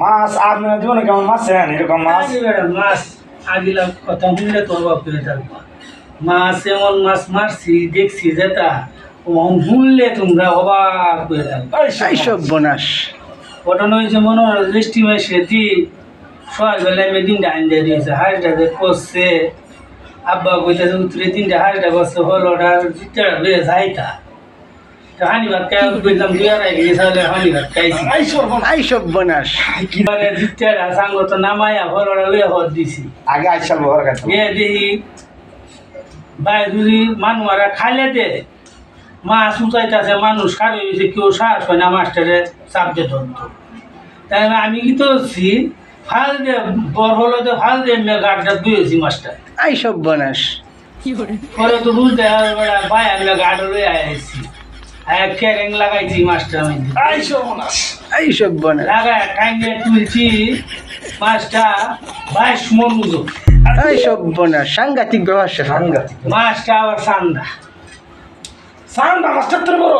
মাছ আপনার জীবনে কেমন মাছ ছেন এরকম মাছ মাছ আগিলা কথা শুনলে তোর বাপ করে থাকবো মাছ এমন মাছ মারছি দেখছি যেটা শুনলে তোমরা অবাক করে থাকবো এইসব বোনাস ঘটনা হয়েছে মনে হয় জ্যৈষ্ঠী মাসে দিন সকাল বেলায় আমি দিনটা আনতে দিয়েছে হাঁসটা যে করছে আব্বা বলতেছে উত্তরে তিনটা হাঁসটা করছে হল ওটার জিতটা বেশ হাইতা হানি ভাত খাই বললাম দুই আড়াই কেজি তাহলে হানি ভাত খাইছি এইসব বোনাস এবারে জিতটা সাঙ্গ তো নামাইয়া হল ওটা লইয়া হত দিছি আগে আইসাল ব্যবহার করতাম এ দেখি ভাই যদি মানুষরা খাইলে দে মাছ উঁচাইতেছে মানুষ খারে হয়েছে কেউ সাহস হয় না মাস্টারে চাপতে ধরতো তাই আমি কি তো হচ্ছি ফাল দিয়ে বড় হলো তো ফাল দিয়ে গাড়টা ধুয়েছি মাছটা এইসব বোনাস পরে তো বুঝতে হবে ভাই আমি গাড়ি লয়ে আইছি ক্যারেং লাগাইছি মাছটা আমি এইসব বোনাস লাগায় টাইমে তুলছি মাছটা 22 মন ওজন এইসব বোনাস সাংঘাতিক ব্যবসা সাংঘাতিক মাছটা আবার সান্দা সান্দা মাছটা তোর বড়